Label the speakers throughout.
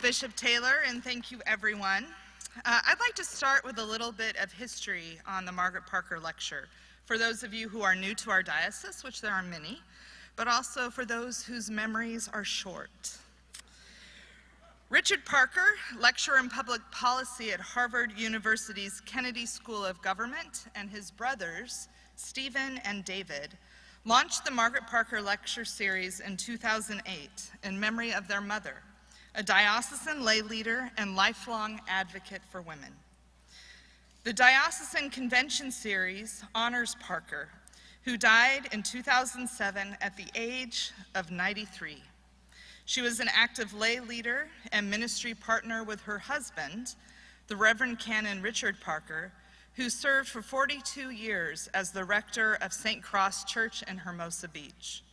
Speaker 1: Bishop Taylor, and thank you, everyone. I'd like to start with a little bit of history on the Margaret Parker Lecture, for those of you who are new to our diocese, which there are many, but also for those whose memories are short. Richard Parker, lecturer in public policy at Harvard University's Kennedy School of Government, and his brothers, Stephen and David, launched the Margaret Parker Lecture Series in 2008 in memory of their mother, a diocesan lay leader and lifelong advocate for women. The Diocesan Convention Series honors Parker, who died in 2007 at the age of 93. She was an active lay leader and ministry partner with her husband, the Reverend Canon Richard Parker, who served for 42 years as the rector of St. Cross Church in Hermosa Beach.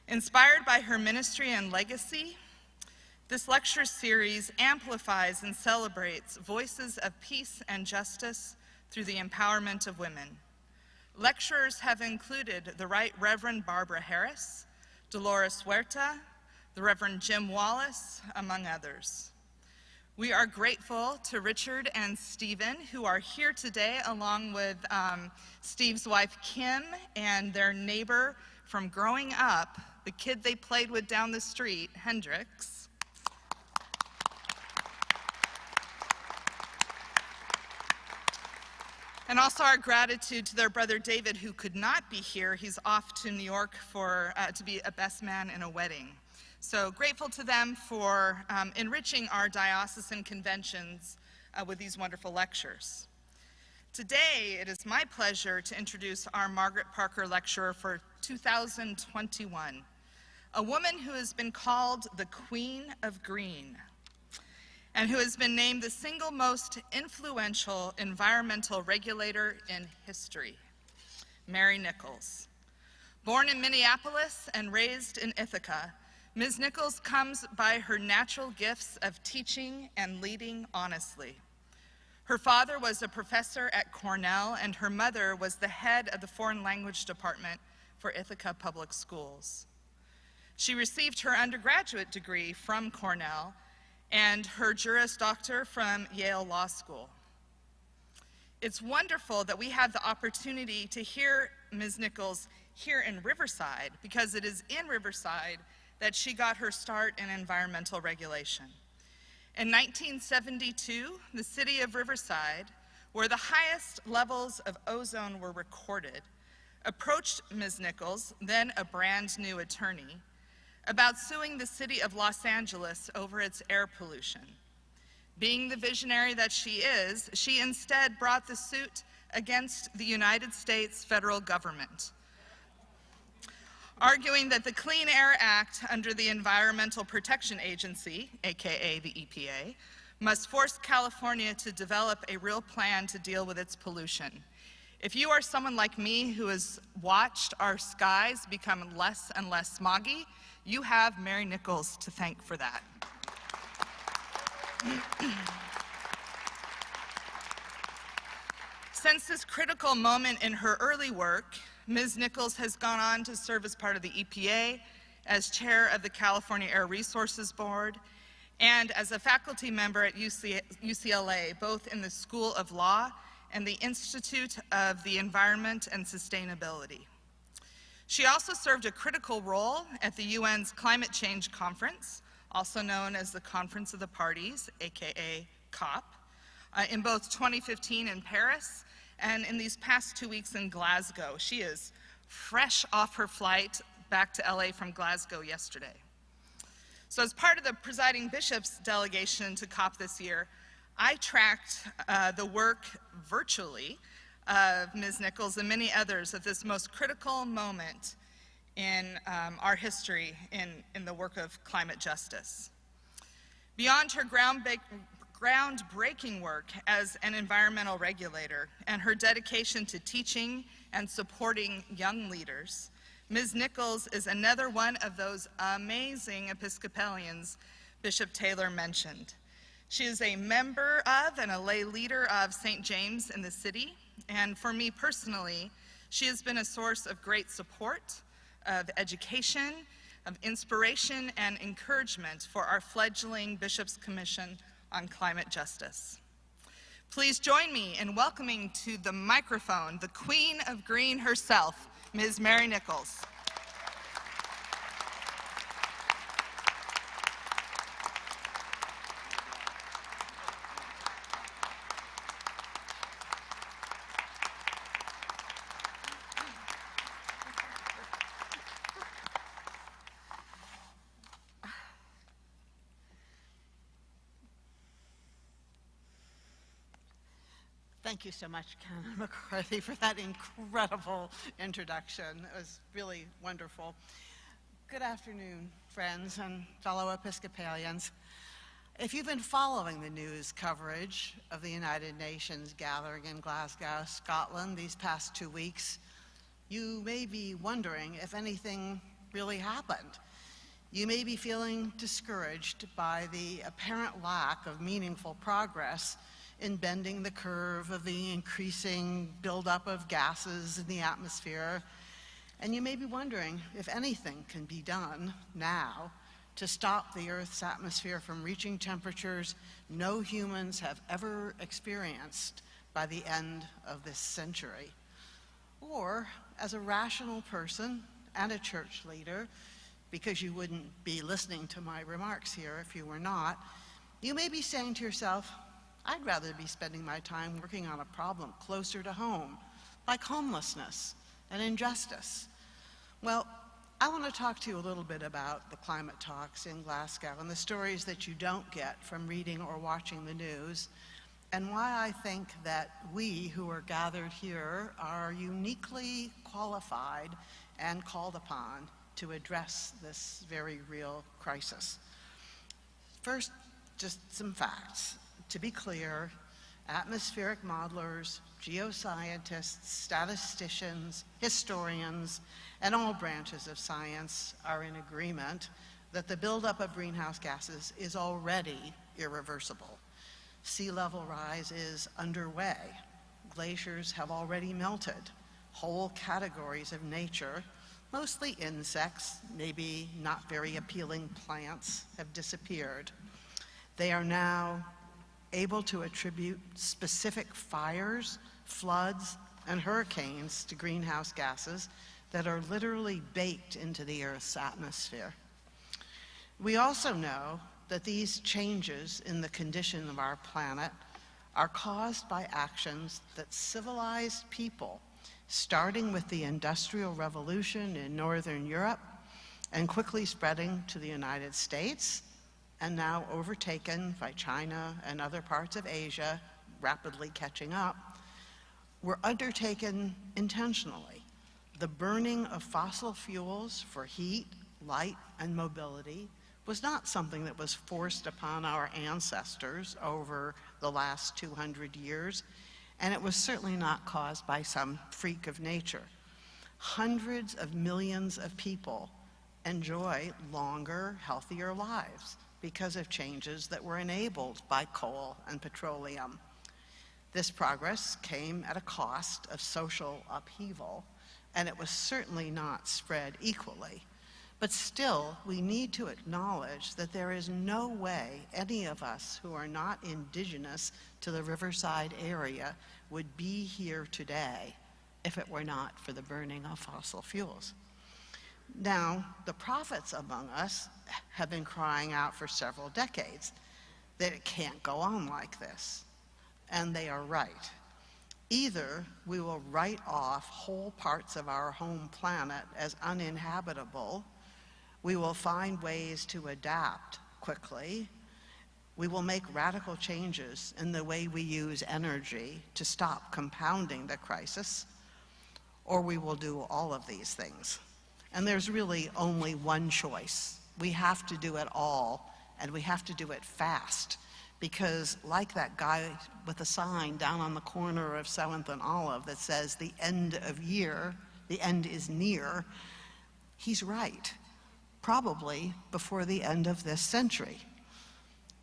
Speaker 1: Inspired by her ministry and legacy, this lecture series amplifies and celebrates voices of peace and justice through the empowerment of women. Lecturers have included the Right Reverend Barbara Harris, Dolores Huerta, the Reverend Jim Wallace, among others. We are grateful to Richard and Stephen, who are here today, along with Steve's wife, Kim, and their neighbor from growing up, the kid they played with down the street, Hendrix. And also our gratitude to their brother David, who could not be here. He's off to New York to be a best man in a wedding. So grateful to them for enriching our diocesan conventions with these wonderful lectures. Today, it is my pleasure to introduce our Margaret Parker Lecturer for 2021, a woman who has been called the Queen of Green, and who has been named the single most influential environmental regulator in history, Mary Nichols. Born in Minneapolis and raised in Ithaca, Ms. Nichols comes by her natural gifts of teaching and leading honestly. Her father was a professor at Cornell, and her mother was the head of the foreign language department for Ithaca Public Schools. She received her undergraduate degree from Cornell and her Juris Doctor from Yale Law School. It's wonderful that we have the opportunity to hear Ms. Nichols here in Riverside, because it is in Riverside that she got her start in environmental regulation. In 1972, the City of Riverside, where the highest levels of ozone were recorded, approached Ms. Nichols, then a brand new attorney, about suing the city of Los Angeles over its air pollution. Being the visionary that she is, she instead brought the suit against the United States federal government, arguing that the Clean Air Act under the Environmental Protection Agency, aka the EPA, must force California to develop a real plan to deal with its pollution. If you are someone like me who has watched our skies become less and less smoggy, you have Mary Nichols to thank for that. Since this critical moment in her early work, Ms. Nichols has gone on to serve as part of the EPA, as chair of the California Air Resources Board, and as a faculty member at UCLA, both in the School of Law and the Institute of the Environment and Sustainability. She also served a critical role at the UN's Climate Change Conference, also known as the Conference of the Parties, aka COP, in both 2015 in Paris and in these past 2 weeks in Glasgow. She is fresh off her flight back to LA from Glasgow yesterday. So as part of the presiding bishop's delegation to COP this year, I tracked the work virtually of Ms. Nichols and many others at this most critical moment in our history in the work of climate justice. Beyond her groundbreaking work as an environmental regulator and her dedication to teaching and supporting young leaders, Ms. Nichols is another one of those amazing Episcopalians Bishop Taylor mentioned. She is a member of and a lay leader of St. James in the city, and for me personally, she has been a source of great support, of education, of inspiration and encouragement for our fledgling Bishop's Commission on Climate Justice. Please join me in welcoming to the microphone the Queen of Green herself, Ms. Mary Nichol.
Speaker 2: Thank you so much, Canon McCarthy, for that incredible introduction. It was really wonderful. Good afternoon, friends and fellow Episcopalians. If you've been following the news coverage of the United Nations gathering in Glasgow, Scotland, these past 2 weeks, you may be wondering if anything really happened. You may be feeling discouraged by the apparent lack of meaningful progress in bending the curve of the increasing buildup of gases in the atmosphere. And you may be wondering if anything can be done now to stop the Earth's atmosphere from reaching temperatures no humans have ever experienced by the end of this century. Or, as a rational person and a church leader, because you wouldn't be listening to my remarks here if you were not, you may be saying to yourself, I'd rather be spending my time working on a problem closer to home, like homelessness and injustice. Well, I want to talk to you a little bit about the climate talks in Glasgow and the stories that you don't get from reading or watching the news, and why I think that we who are gathered here are uniquely qualified and called upon to address this very real crisis. First, just some facts. To be clear, atmospheric modelers, geoscientists, statisticians, historians, and all branches of science are in agreement that the buildup of greenhouse gases is already irreversible. Sea level rise is underway. Glaciers have already melted. Whole categories of nature, mostly insects, maybe not very appealing plants, have disappeared. They are now able to attribute specific fires, floods, and hurricanes to greenhouse gases that are literally baked into the Earth's atmosphere. We also know that these changes in the condition of our planet are caused by actions that civilized people, starting with the Industrial Revolution in Northern Europe and quickly spreading to the United States, and now overtaken by China and other parts of Asia, rapidly catching up, were undertaken intentionally. The burning of fossil fuels for heat, light, and mobility was not something that was forced upon our ancestors over the last 200 years, and it was certainly not caused by some freak of nature. Hundreds of millions of people enjoy longer, healthier lives because of changes that were enabled by coal and petroleum. This progress came at a cost of social upheaval, and it was certainly not spread equally. But still, we need to acknowledge that there is no way any of us who are not indigenous to the Riverside area would be here today if it were not for the burning of fossil fuels. Now, the prophets among us have been crying out for several decades that it can't go on like this, and they are right. Either we will write off whole parts of our home planet as uninhabitable, we will find ways to adapt quickly, we will make radical changes in the way we use energy to stop compounding the crisis, or we will do all of these things. And there's really only one choice. We have to do it all, and we have to do it fast, because like that guy with a sign down on the corner of 7th and Olive that says the end of year, the end is near, he's right, probably before the end of this century.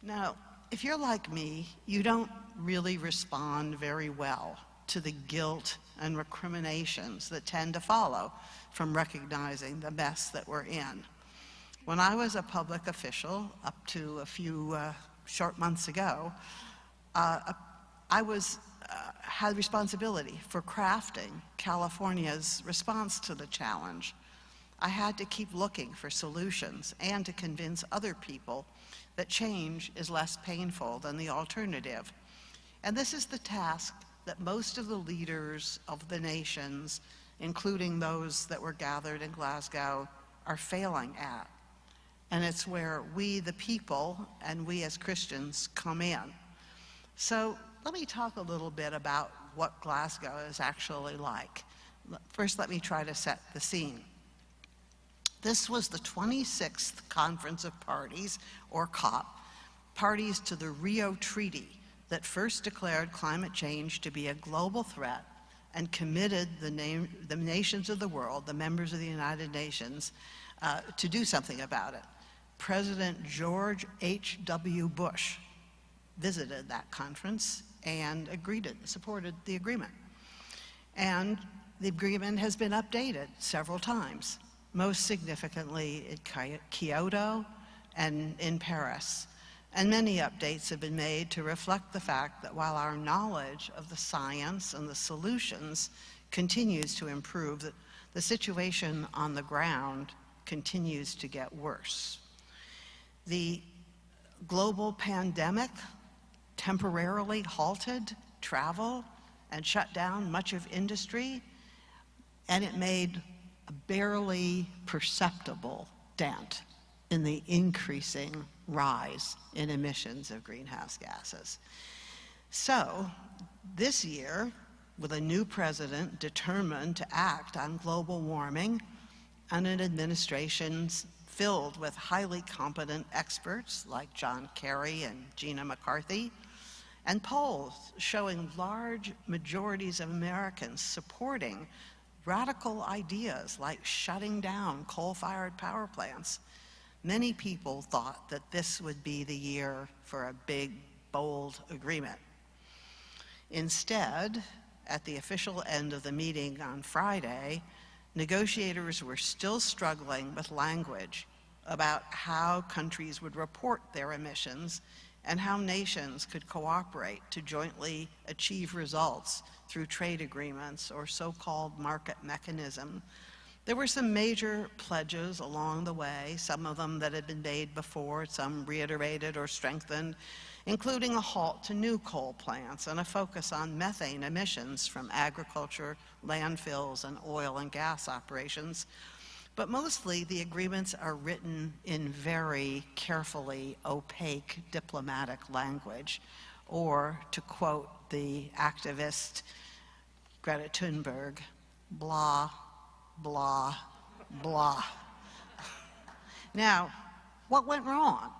Speaker 2: Now, if you're like me, you don't really respond very well to the guilt and recriminations that tend to follow from recognizing the mess that we're in. When I was a public official, up to a few short months ago, I had responsibility for crafting California's response to the challenge. I had to keep looking for solutions and to convince other people that change is less painful than the alternative. And this is the task that most of the leaders of the nations, including those that were gathered in Glasgow, are failing at. And it's where we, the people, and we as Christians come in. So let me talk a little bit about what Glasgow is actually like. First, let me try to set the scene. This was the 26th Conference of Parties, or COP, parties to the Rio Treaty that first declared climate change to be a global threat and committed the nations of the world, the members of the United Nations, to do something about it. President George H.W. Bush visited that conference and supported the agreement. And the agreement has been updated several times, most significantly at Kyoto and in Paris. And many updates have been made to reflect the fact that while our knowledge of the science and the solutions continues to improve, that the situation on the ground continues to get worse. The global pandemic temporarily halted travel and shut down much of industry, and it made a barely perceptible dent in the increasing rise in emissions of greenhouse gases. So this year, with a new president determined to act on global warming and an administration filled with highly competent experts like John Kerry and Gina McCarthy, and polls showing large majorities of Americans supporting radical ideas like shutting down coal-fired power plants, many people thought that this would be the year for a big, bold agreement. Instead, at the official end of the meeting on Friday, negotiators were still struggling with language about how countries would report their emissions and how nations could cooperate to jointly achieve results through trade agreements or so-called market mechanism. There were some major pledges along the way, some of them that had been made before, some reiterated or strengthened, including a halt to new coal plants and a focus on methane emissions from agriculture, landfills, and oil and gas operations. But mostly the agreements are written in very carefully opaque diplomatic language, or to quote the activist Greta Thunberg, blah, blah, blah. Now, what went wrong?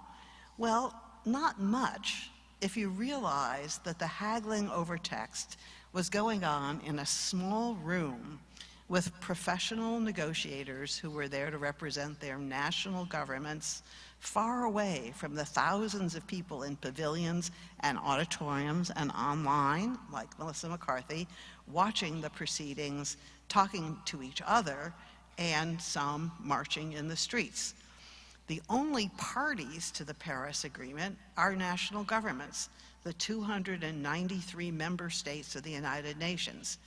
Speaker 2: Well, not much if you realize that the haggling over text was going on in a small room with professional negotiators who were there to represent their national governments, far away from the thousands of people in pavilions and auditoriums and online, like Melissa McCarthy, watching the proceedings, talking to each other, and some marching in the streets. The only parties to the Paris Agreement are national governments, the 293 member states of the United Nations.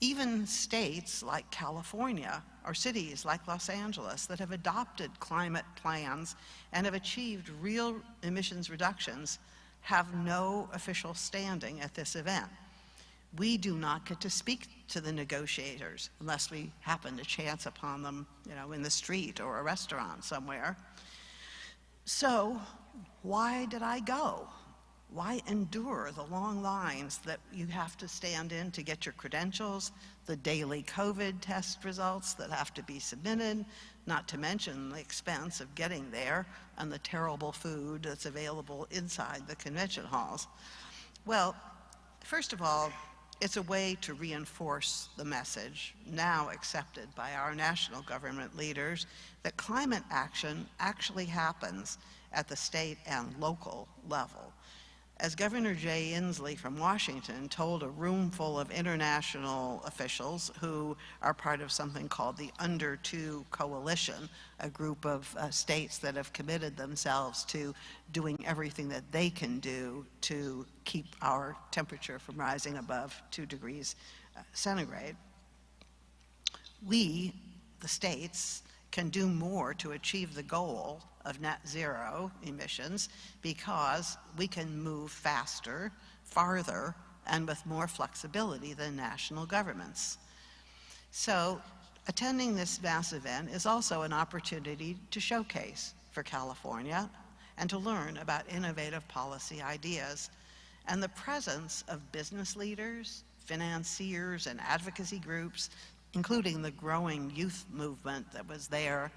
Speaker 2: Even states like California or cities like Los Angeles that have adopted climate plans and have achieved real emissions reductions have no official standing at this event. We do not get to speak to the negotiators unless we happen to chance upon them, in the street or a restaurant somewhere. So why did I go? Why endure the long lines that you have to stand in to get your credentials, the daily COVID test results that have to be submitted, not to mention the expense of getting there and the terrible food that's available inside the convention halls? Well, first of all, it's a way to reinforce the message, now accepted by our national government leaders, that climate action actually happens at the state and local level. As Governor Jay Inslee from Washington told a room full of international officials who are part of something called the Under 2 Coalition, a group of states that have committed themselves to doing everything that they can do to keep our temperature from rising above 2 degrees centigrade. We, the states, can do more to achieve the goal of net zero emissions because we can move faster, farther, and with more flexibility than national governments. So attending this mass event is also an opportunity to showcase for California and to learn about innovative policy ideas. And the presence of business leaders, financiers, and advocacy groups, including the growing youth movement that was there,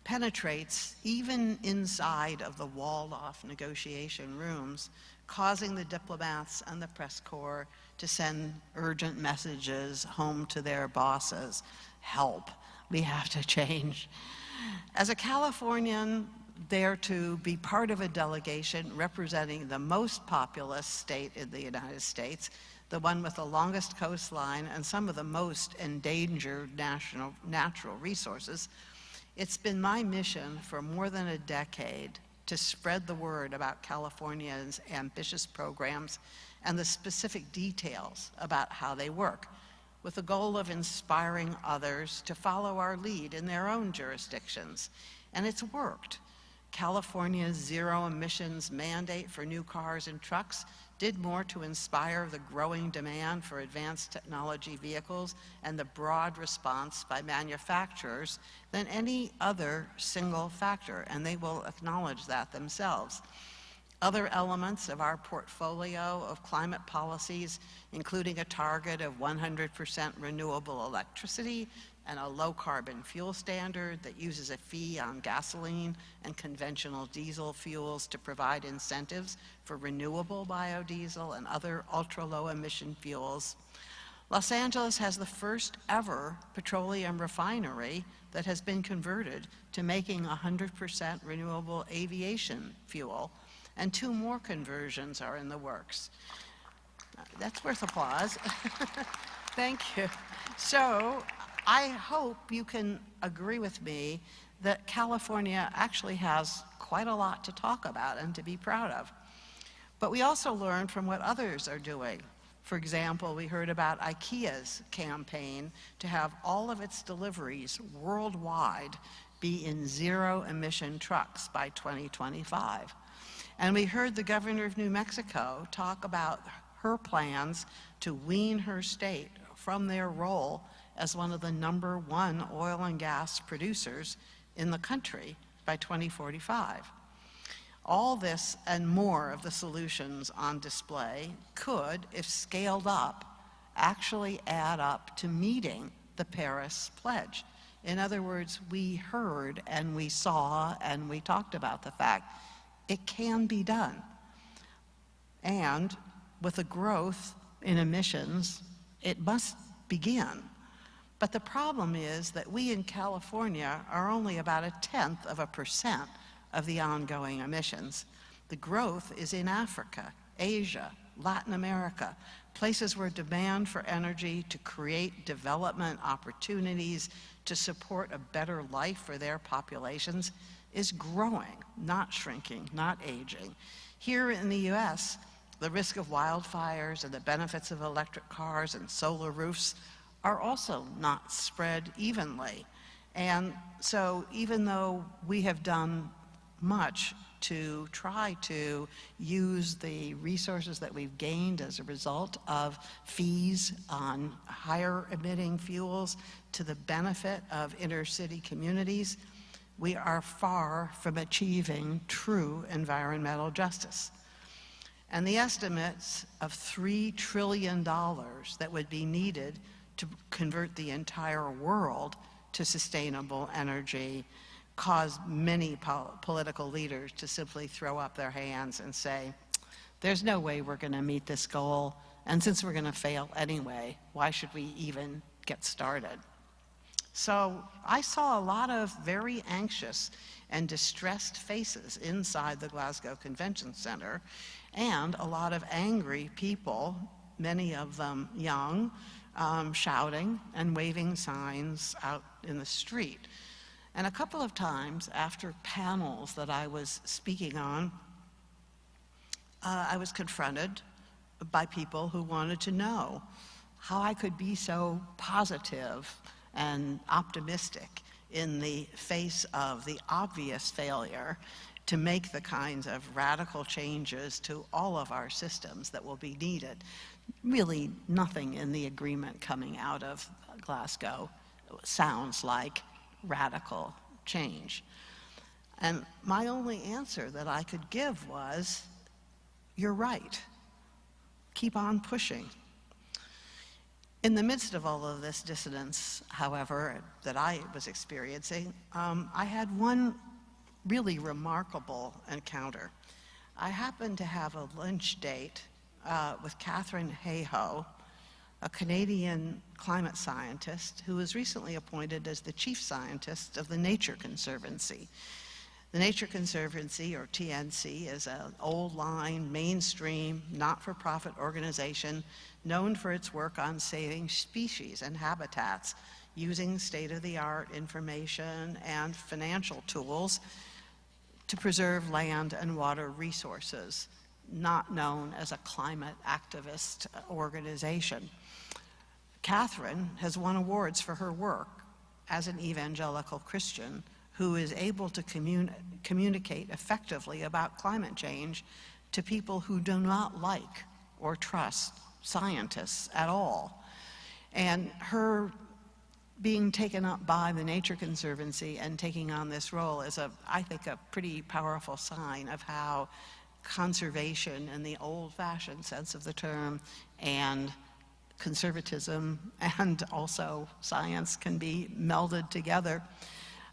Speaker 2: penetrates even inside of the walled-off negotiation rooms, causing the diplomats and the press corps to send urgent messages home to their bosses. Help, we have to change. As a Californian there to be part of a delegation representing the most populous state in the United States, the one with the longest coastline and some of the most endangered natural resources, it's been my mission for more than a decade to spread the word about California's ambitious programs and the specific details about how they work, with the goal of inspiring others to follow our lead in their own jurisdictions. And it's worked. California's zero emissions mandate for new cars and trucks did more to inspire the growing demand for advanced technology vehicles and the broad response by manufacturers than any other single factor, and they will acknowledge that themselves. Other elements of our portfolio of climate policies, including a target of 100% renewable electricity and a low-carbon fuel standard that uses a fee on gasoline and conventional diesel fuels to provide incentives for renewable biodiesel and other ultra-low emission fuels. Los Angeles has the first ever petroleum refinery that has been converted to making 100% renewable aviation fuel, and 2 more conversions are in the works. That's worth applause. Thank you. So I hope you can agree with me that California actually has quite a lot to talk about and to be proud of. But we also learned from what others are doing. For example, we heard about IKEA's campaign to have all of its deliveries worldwide be in zero-emission trucks by 2025. And we heard the governor of New Mexico talk about her plans to wean her state from their role as one of the #1 oil and gas producers in the country by 2045. All this and more of the solutions on display could, if scaled up, actually add up to meeting the Paris Pledge. In other words, we heard and we saw and we talked about the fact it can be done. And with the growth in emissions, it must begin. But the problem is that we in California are only about 0.1% of the ongoing emissions. The growth is in Africa, Asia, Latin America, places where demand for energy to create development opportunities to support a better life for their populations is growing, not shrinking, not aging. Here in the US, the risk of wildfires and the benefits of electric cars and solar roofs are also not spread evenly. And so even though we have done much to try to use the resources that we've gained as a result of fees on higher emitting fuels to the benefit of inner city communities, we are far from achieving true environmental justice. And the estimates of $3 trillion that would be needed to convert the entire world to sustainable energy caused many political leaders to simply throw up their hands and say, there's no way we're going to meet this goal, and since we're going to fail anyway, why should we even get started? So I saw a lot of very anxious and distressed faces inside the Glasgow Convention Center, and a lot of angry people, many of them young, shouting and waving signs out in the street. And a couple of times after panels that I was speaking on, I was confronted by people who wanted to know how I could be so positive and optimistic in the face of the obvious failure to make the kinds of radical changes to all of our systems that will be needed. Really, nothing in the agreement coming out of Glasgow sounds like radical change. And my only answer that I could give was, you're right. Keep on pushing. In the midst of all of this dissonance, however, that I was experiencing, I had one really remarkable encounter. I happened to have a lunch date with Catherine Hayhoe, a Canadian climate scientist who was recently appointed as the chief scientist of the Nature Conservancy. The Nature Conservancy, or TNC, is an old-line, mainstream, not-for-profit organization known for its work on saving species and habitats using state-of-the-art information and financial tools to preserve land and water resources, not known as a climate activist organization. Catherine has won awards for her work as an evangelical Christian who is able to communicate effectively about climate change to people who do not like or trust scientists at all. And her being taken up by the Nature Conservancy and taking on this role is, I think, a pretty powerful sign of how conservation in the old-fashioned sense of the term and conservatism and also science can be melded together.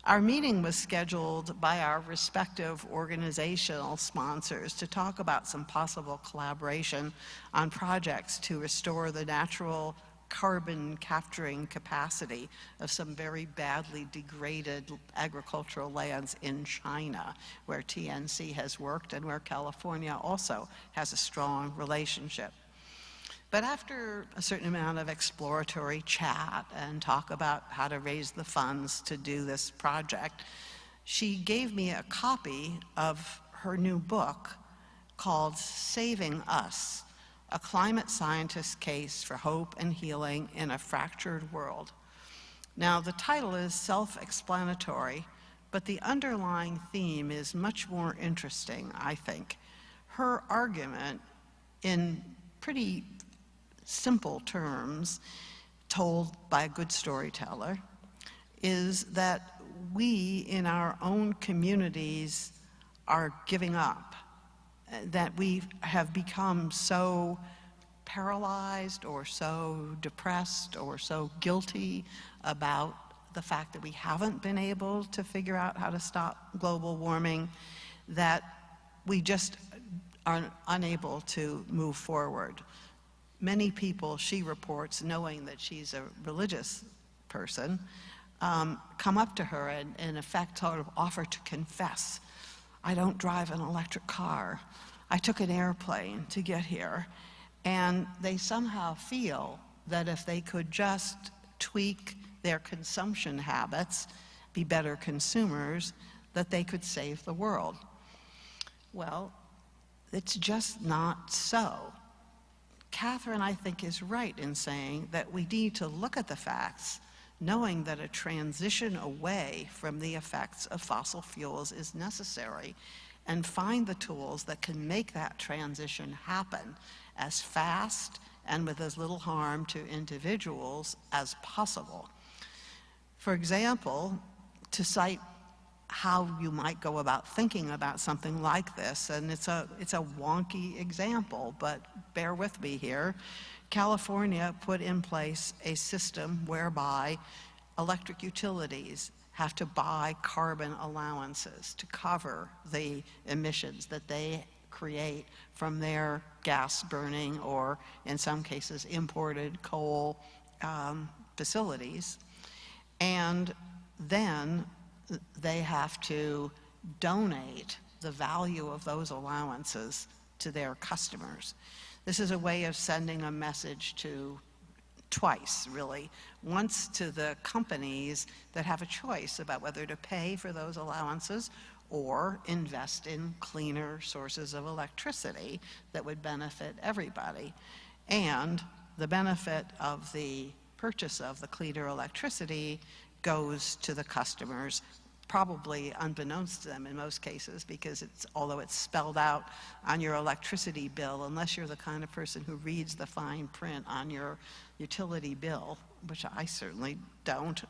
Speaker 2: Our meeting was scheduled by our respective organizational sponsors to talk about some possible collaboration on projects to restore the natural carbon capturing capacity of some very badly degraded agricultural lands in China, where TNC has worked and where California also has a strong relationship. But after a certain amount of exploratory chat and talk about how to raise the funds to do this project, she gave me a copy of her new book called Saving Us, A Climate Scientist's Case for Hope and Healing in a Fractured World. Now, the title is self-explanatory, but the underlying theme is much more interesting, I think. Her argument, in pretty simple terms, told by a good storyteller, is that we in our own communities are giving up, that we have become so paralyzed or so depressed or so guilty about the fact that we haven't been able to figure out how to stop global warming, that we just are unable to move forward. Many people, she reports, knowing that she's a religious person, come up to her and in effect sort of offer to confess. I don't drive an electric car. I took an airplane to get here. And they somehow feel that if they could just tweak their consumption habits, be better consumers, that they could save the world. Well, it's just not so. Catherine, I think, is right in saying that we need to look at the facts, knowing that a transition away from the effects of fossil fuels is necessary, and find the tools that can make that transition happen as fast and with as little harm to individuals as possible. For example, to cite how you might go about thinking about something like this, and it's a wonky example, but bear with me here. California put in place a system whereby electric utilities have to buy carbon allowances to cover the emissions that they create from their gas burning or, in some cases, imported coal facilities. And then they have to donate the value of those allowances to their customers. This is a way of sending a message to twice, really. Once to the companies that have a choice about whether to pay for those allowances or invest in cleaner sources of electricity that would benefit everybody. And the benefit of the purchase of the cleaner electricity goes to the customers, probably unbeknownst to them in most cases, because although it's spelled out on your electricity bill, unless you're the kind of person who reads the fine print on your utility bill, which I certainly don't,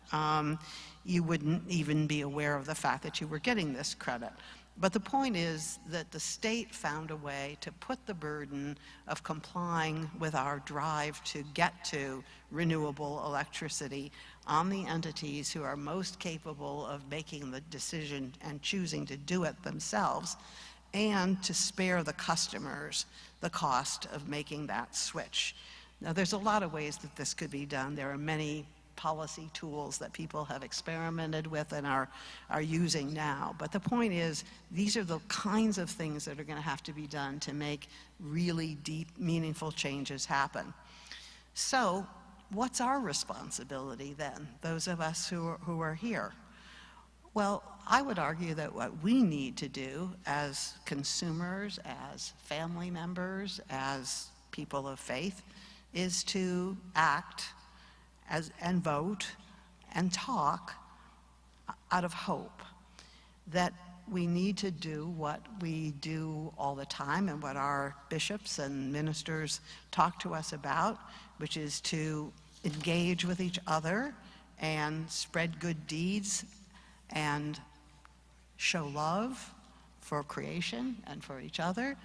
Speaker 2: you wouldn't even be aware of the fact that you were getting this credit. But the point is that the state found a way to put the burden of complying with our drive to get to renewable electricity on the entities who are most capable of making the decision and choosing to do it themselves, and to spare the customers the cost of making that switch. Now, there's a lot of ways that this could be done. There are many policy tools that people have experimented with and are using now. But the point is, these are the kinds of things that are going to have to be done to make really deep, meaningful changes happen. So, what's our responsibility then, those of us who are here? Well, I would argue that what we need to do as consumers, as family members, as people of faith, is to act and vote and talk out of hope that we need to do what we do all the time and what our bishops and ministers talk to us about, which is to engage with each other and spread good deeds and show love for creation and for each other,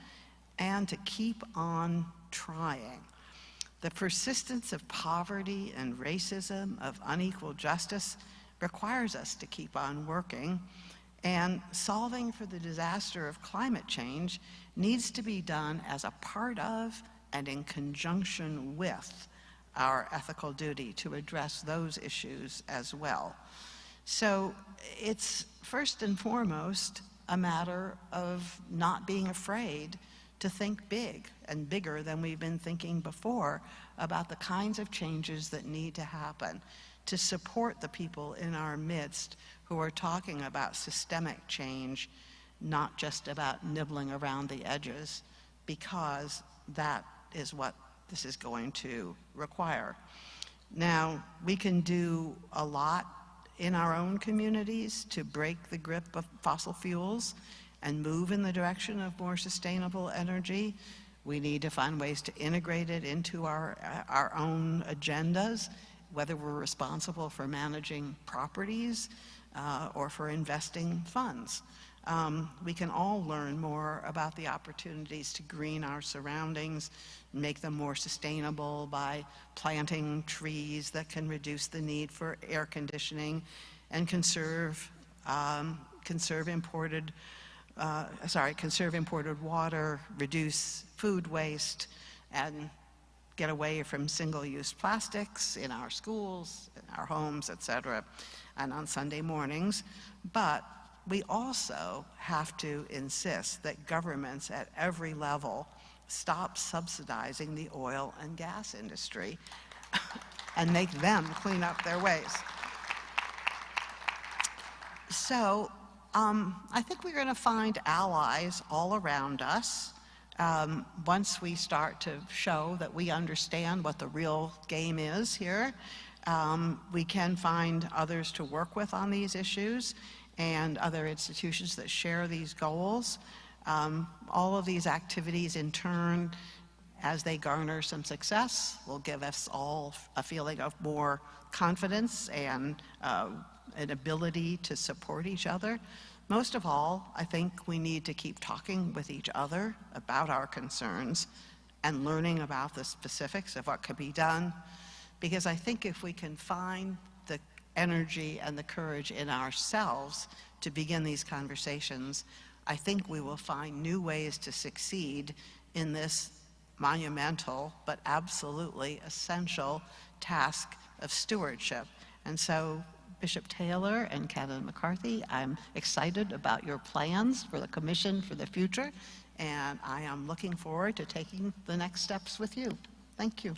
Speaker 2: and to keep on trying. The persistence of poverty and racism, of unequal justice, requires us to keep on working, and solving for the disaster of climate change needs to be done as a part of and in conjunction with our ethical duty to address those issues as well. So it's first and foremost a matter of not being afraid to think big and bigger than we've been thinking before about the kinds of changes that need to happen to support the people in our midst who are talking about systemic change, not just about nibbling around the edges, because that is what this is going to require. Now, we can do a lot in our own communities to break the grip of fossil fuels and move in the direction of more sustainable energy. We need to find ways to integrate it into our own agendas, whether we're responsible for managing properties or for investing funds. We can all learn more about the opportunities to green our surroundings, make them more sustainable by planting trees that can reduce the need for air conditioning and conserve imported water, reduce food waste, and get away from single-use plastics in our schools, in our homes, etc., and on Sunday mornings. But we also have to insist that governments at every level stop subsidizing the oil and gas industry and make them clean up their ways. So I think we're going to find allies all around us once we start to show that we understand what the real game is here. We can find others to work with on these issues and other institutions that share these goals. All of these activities in turn, as they garner some success, will give us all a feeling of more confidence and an ability to support each other. Most of all, I think we need to keep talking with each other about our concerns and learning about the specifics of what could be done, because I think if we can find the energy and the courage in ourselves to begin these conversations, I think we will find new ways to succeed in this monumental but absolutely essential task of stewardship. And so Bishop Taylor and Canon McCarthy. I'm excited about your plans for the commission for the future, and I am looking forward to taking the next steps with you. Thank you.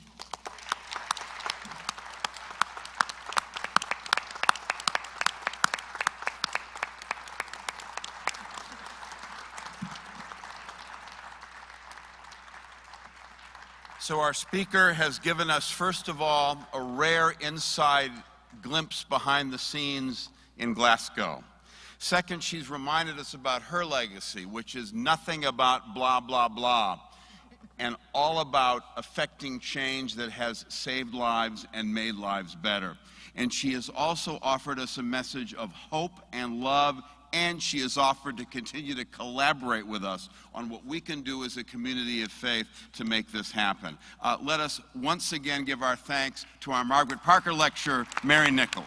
Speaker 3: So our speaker has given us, first of all, a rare inside glimpse behind the scenes in Glasgow. Second, she's reminded us about her legacy, which is nothing about blah, blah, blah, and all about affecting change that has saved lives and made lives better. And she has also offered us a message of hope and love, and she has offered to continue to collaborate with us on what we can do as a community of faith to make this happen. Let us once again give our thanks to our Margaret Parker lecturer, Mary Nichol.